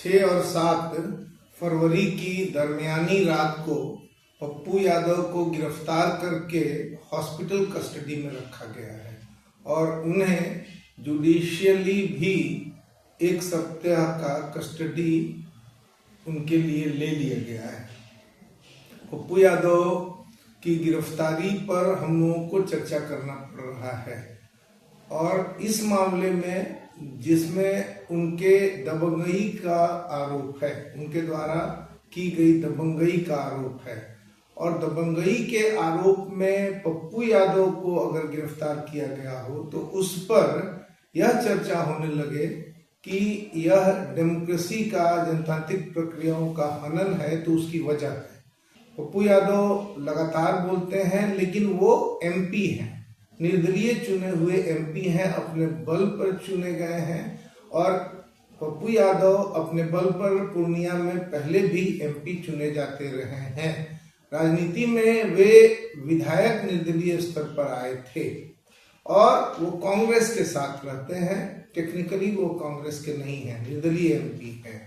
6 और 7 फरवरी की दरमियानी रात को पप्पू यादव को गिरफ्तार करके हॉस्पिटल कस्टडी में रखा गया है और उन्हें जुडिशियली भी 1 सप्ताह का कस्टडी उनके लिए ले लिया गया है। पप्पू यादव की गिरफ्तारी पर हम लोगों को चर्चा करना पड़ रहा है और इस मामले में जिसमें उनके दबंगई का आरोप है, उनके द्वारा की गई दबंगई का आरोप है और दबंगई के आरोप में पप्पू यादव को अगर गिरफ्तार किया गया हो तो उस पर यह चर्चा होने लगे कि यह डेमोक्रेसी का, जनतांत्रिक प्रक्रियाओं का हनन है, तो उसकी वजह है। पप्पू यादव लगातार बोलते हैं लेकिन वो एमपी हैं, निर्दलीय चुने हुए एमपी हैं, अपने बल पर चुने गए हैं और पप्पू यादव अपने बल पर पूर्णिया में पहले भी एमपी चुने जाते रहे हैं। राजनीति में वे विधायक निर्दलीय स्तर पर आए थे और वो कांग्रेस के साथ रहते हैं। टेक्निकली वो कांग्रेस के नहीं हैं, निर्दलीय एमपी हैं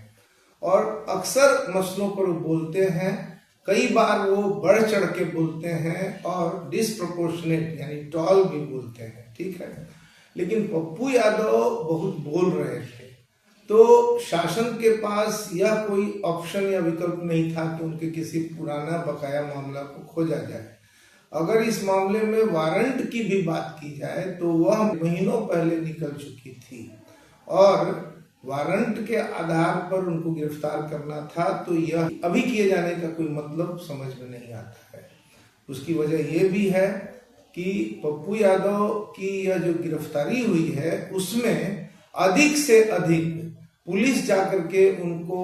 और अक्सर मसलों पर बोलते हैं। कई बार वो बढ़ चढ़ के बोलते हैं और डिसप्रोपोर्शनेट यानी टॉल भी बोलते हैं, ठीक है। लेकिन पप्पू यादव बहुत बोल रहे थे तो शासन के पास यह कोई ऑप्शन या विकल्प नहीं था कि उनके किसी पुराना बकाया मामला को खोजा जाए। अगर इस मामले में वारंट की भी बात की जाए तो वह महीनों पहले निकल चुकी थी और वारंट के आधार पर उनको गिरफ्तार करना था, तो यह अभी किए जाने का कोई मतलब समझ में नहीं आता है। उसकी वजह यह भी है कि पप्पू यादव की यह जो गिरफ्तारी हुई है उसमें अधिक से अधिक पुलिस जाकर के उनको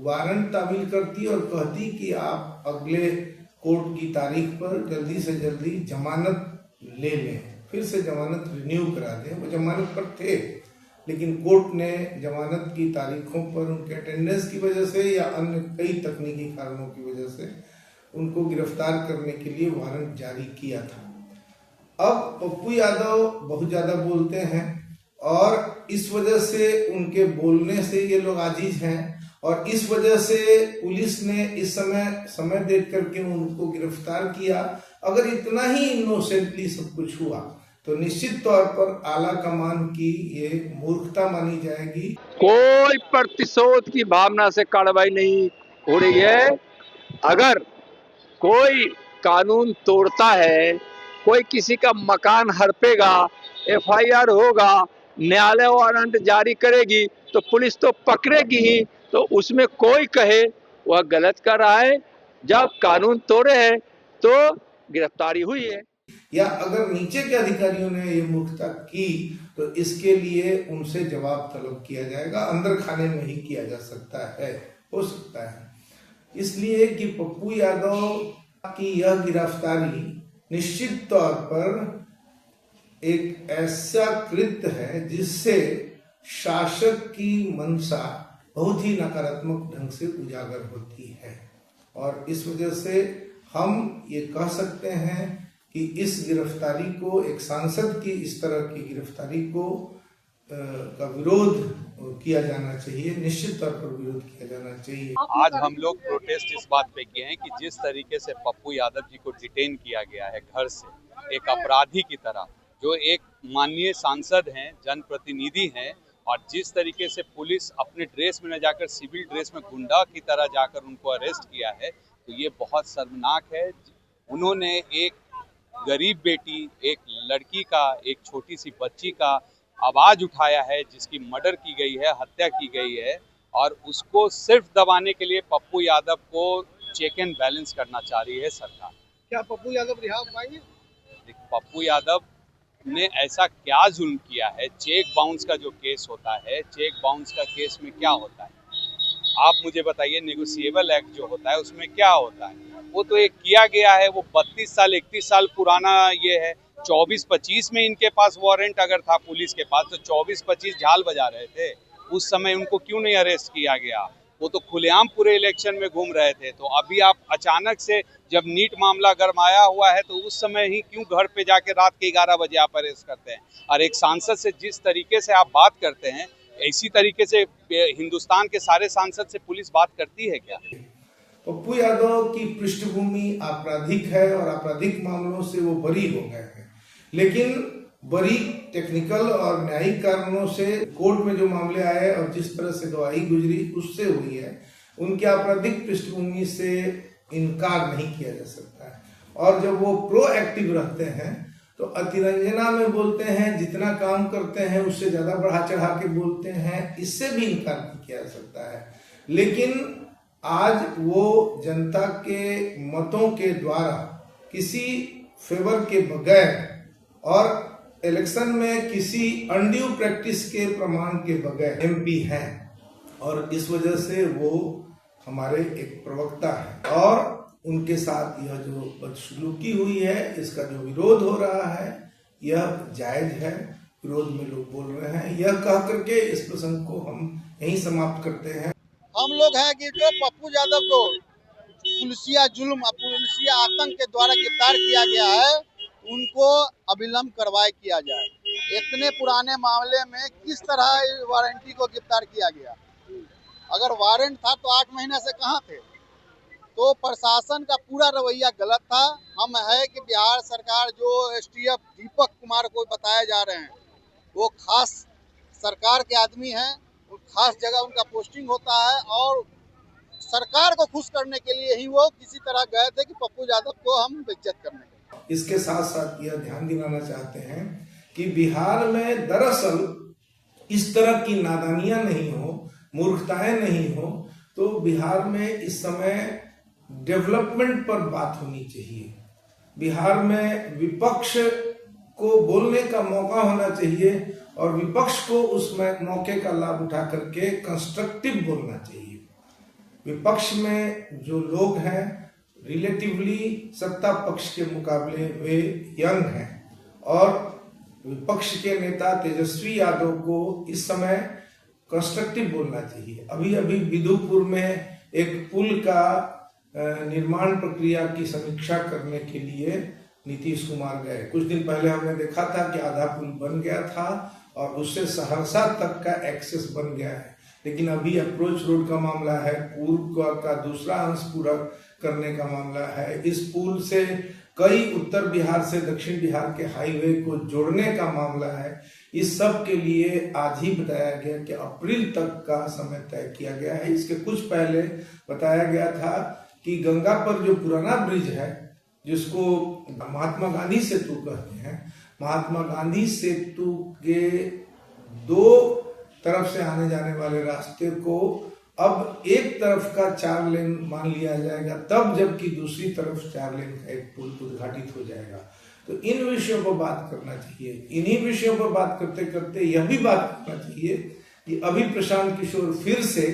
वारंट तामील करती और कहती कि आप अगले कोर्ट की तारीख पर जल्दी से जल्दी जमानत ले लें, फिर से जमानत रिन्यू करा दें। वो जमानत पर थे लेकिन कोर्ट ने जमानत की तारीखों पर उनके अटेंडेंस की वजह से या अन्य कई तकनीकी कारणों की वजह से उनको गिरफ्तार करने के लिए वारंट जारी किया था। अब पप्पू यादव बहुत ज्यादा बोलते हैं और इस वजह से उनके बोलने से ये लोग आजीज हैं और इस वजह से पुलिस ने इस समय देख करके उनको गिरफ्तार किया। अगर इतना ही इनोसेंटली सब कुछ हुआ तो निश्चित तौर पर आला कमान की ये मूर्खता मानी जाएगी। कोई प्रतिशोध की भावना से कार्रवाई नहीं हो रही है। अगर कोई कानून तोड़ता है, कोई किसी का मकान हड़पेगा, एफआईआर होगा, न्यायालय वारंट जारी करेगी तो पुलिस तो पकड़ेगी ही। तो उसमें कोई कहे वह गलत कर रहा है। जब कानून तोड़े हैं तो गिरफ्तारी हुई है। या अगर नीचे के अधिकारियों ने ये मूर्खता की तो इसके लिए उनसे जवाब तलब किया जाएगा, अंदर खाने में ही किया जा सकता है, हो सकता है। इसलिए कि पप्पू यादव की यह गिरफ्तारी निश्चित तौर पर एक ऐसा कृत्य है जिससे शासक की मंशा बहुत ही नकारात्मक ढंग से उजागर होती है और इस वजह से हम ये कह सकते हैं कि इस गिरफ्तारी को, एक सांसद की इस तरह की गिरफ्तारी को का विरोध किया जाना चाहिए, निश्चित तौर पर विरोध किया जाना चाहिए। आज हम लोग प्रोटेस्ट इस बात पे किए हैं कि जिस तरीके से पप्पू यादव जी को डिटेन किया गया है घर से एक अपराधी की तरह, जो एक माननीय सांसद हैं, जनप्रतिनिधि हैं, और जिस तरीके से पुलिस अपने ड्रेस में न जाकर सिविल ड्रेस में गुंडा की तरह जाकर उनको अरेस्ट किया है, तो ये बहुत शर्मनाक है। उन्होंने एक गरीब बेटी, एक लड़की का, एक छोटी सी बच्ची का आवाज उठाया है जिसकी मर्डर की गई है, हत्या की गई है, और उसको सिर्फ दबाने के लिए पप्पू यादव को चेक एंड बैलेंस करना चाह रही है सरकार। क्या पप्पू यादव रिहा हो पाएंगे? पप्पू यादव ने ऐसा क्या जुल्म किया है? चेक बाउंस का जो केस होता है, चेक बाउंस का केस में क्या होता है आप मुझे बताइए। नेगोशिएबल एक्ट जो होता है उसमें क्या होता है? वो तो एक किया गया है, वो 32 साल 31 साल पुराना ये है। 24-25 में इनके पास वारंट अगर था पुलिस के पास तो 24-25 झाल बजा रहे थे। उस समय उनको क्यों नहीं अरेस्ट किया गया? वो तो खुलेआम पूरे इलेक्शन में घूम रहे थे। तो अभी आप अचानक से जब नीट मामला गरमाया हुआ है तो उस समय ही क्यों घर पे जाके रात के 11 बजे आप अरेस्ट करते हैं? और एक सांसद से जिस तरीके से आप बात करते हैं, इसी तरीके से हिंदुस्तान के सारे सांसद से पुलिस बात करती है क्या? पप्पू यादव की पृष्ठभूमि आपराधिक है और आपराधिक मामलों से वो बरी हो गए हैं, लेकिन बरी टेक्निकल और न्यायिक कारणों से कोर्ट में जो मामले आए और जिस तरह से गवाही गुजरी उससे हुई है। उनके आपराधिक पृष्ठभूमि से इनकार नहीं किया जा सकता है। और जब वो प्रोएक्टिव रहते हैं तो अतिरंजना में बोलते हैं, जितना काम करते हैं उससे ज्यादा बढ़ा चढ़ा के बोलते हैं, इससे भी इनकार नहीं किया जा सकता है। लेकिन आज वो जनता के मतों के द्वारा किसी फेवर के बगैर और इलेक्शन में किसी अनड्यू प्रैक्टिस के प्रमाण के बगैर एमपी हैं और इस वजह से वो हमारे एक प्रवक्ता है और उनके साथ यह जो बदसलूकी हुई है, इसका जो विरोध हो रहा है यह जायज है। विरोध में लोग बोल रहे हैं। यह कह करके इस प्रसंग को हम यहीं समाप्त करते हैं। हम लोग हैं कि जो पप्पू यादव को पुलिसिया जुल्म, पुलिसिया आतंक के द्वारा गिरफ्तार किया गया है, उनको अविलंब कार्रवाई किया जाए। इतने पुराने मामले में किस तरह वारंटी को गिरफ्तार किया गया? अगर वारंट था तो 8 महीने से कहाँ थे? तो प्रशासन का पूरा रवैया गलत था। हम है कि बिहार सरकार जो एसटीएफ दीपक कुमार को बताए जा रहे हैं, वो खास सरकार के आदमी हैं, खास जगह उनका पोस्टिंग होता है और सरकार को खुश करने के लिए ही वो किसी तरह गए थे कि पप्पू यादव को हम बेइज्जत करने। इसके साथ साथ यह ध्यान दिलाना चाहते हैं कि बिहार में दरअसल इस तरह की नादानियां नहीं हो, मूर्खताएं नहीं हो, तो बिहार में इस समय डेवलपमेंट पर बात होनी चाहिए। बिहार में विपक्ष को बोलने का मौका होना चाहिए और विपक्ष को उसमें मौके का लाभ उठा करके कंस्ट्रक्टिव बोलना चाहिए। विपक्ष में जो लोग हैं रिलेटिवली सत्ता पक्ष के मुकाबले वे यंग हैं और विपक्ष के नेता तेजस्वी यादव को इस समय कंस्ट्रक्टिव बोलना चाहिए। अभी अभी बिदुपुर में एक पुल का निर्माण प्रक्रिया की समीक्षा करने के लिए नीतीश कुमार गए। कुछ दिन पहले हमने देखा था कि आधा पुल बन गया था और उससे सहरसा तक का एक्सेस बन गया है, लेकिन अभी अप्रोच रोड का मामला है, पूर्व का दूसरा अंश पूरा करने का मामला है। इस पुल से कई उत्तर बिहार से दक्षिण बिहार के हाईवे को जोड़ने का मामला है। इस सब के लिए आज ही बताया गया कि अप्रैल तक का समय तय किया गया है। इसके कुछ पहले बताया गया था कि गंगा पर जो पुराना ब्रिज है, जिसको महात्मा गांधी सेतु कहते हैं, महात्मा गांधी सेतु के 2 तरफ से आने जाने वाले रास्ते को अब एक तरफ का 4 लेन मान लिया जाएगा, तब जबकि दूसरी तरफ 4 लेन का एक पुल उद्घाटित हो जाएगा। तो इन विषयों पर बात करना चाहिए। इन्हीं विषयों पर बात करते करते यह भी बात करना चाहिए कि अभी प्रशांत किशोर फिर से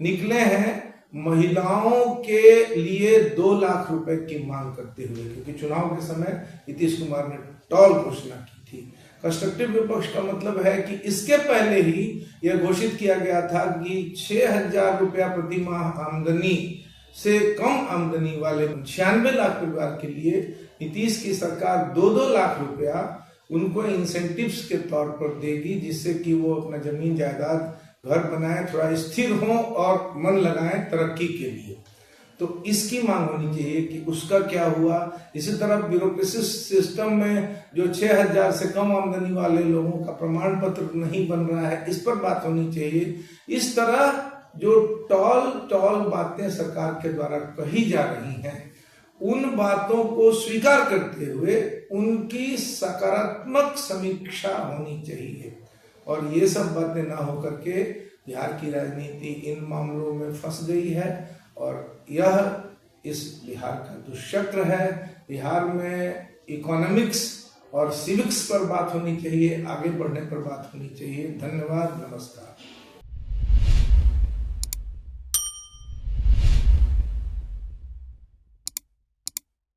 निकले हैं महिलाओं के लिए 2 लाख रुपए की मांग करते हुए, क्योंकि चुनाव के समय नीतीश कुमार ने टॉल घोषणा की थी। कंस्ट्रक्टिव विपक्ष का मतलब है कि इसके पहले ही यह घोषित किया गया था कि 6,000 रुपया प्रति माह आमदनी से कम आमदनी वाले 96 लाख परिवार के लिए नीतीश की सरकार 2-2 लाख रुपया उनको इंसेंटिव्स के तौर पर देगी, जिससे कि वो अपना जमीन जायदाद घर बनाए, थोड़ा स्थिर हो और मन लगाएं तरक्की के लिए। तो इसकी मांग होनी चाहिए कि उसका क्या हुआ। इसी तरह ब्यूरोक्रेसी सिस्टम में जो 6,000 से कम आमदनी वाले लोगों का प्रमाण पत्र नहीं बन रहा है, इस पर बात होनी चाहिए। इस तरह जो टॉल बातें सरकार के द्वारा कही जा रही हैं, उन बातों को स्वीकार करते हुए उनकी सकारात्मक समीक्षा होनी चाहिए और ये सब बातें ना होकर के बिहार की राजनीति इन मामलों में फंस गई है और यह इस बिहार का दुष्चक्र है। बिहार में इकोनॉमिक्स और सिविक्स पर बात होनी चाहिए, आगे बढ़ने पर बात होनी चाहिए। धन्यवाद, नमस्कार।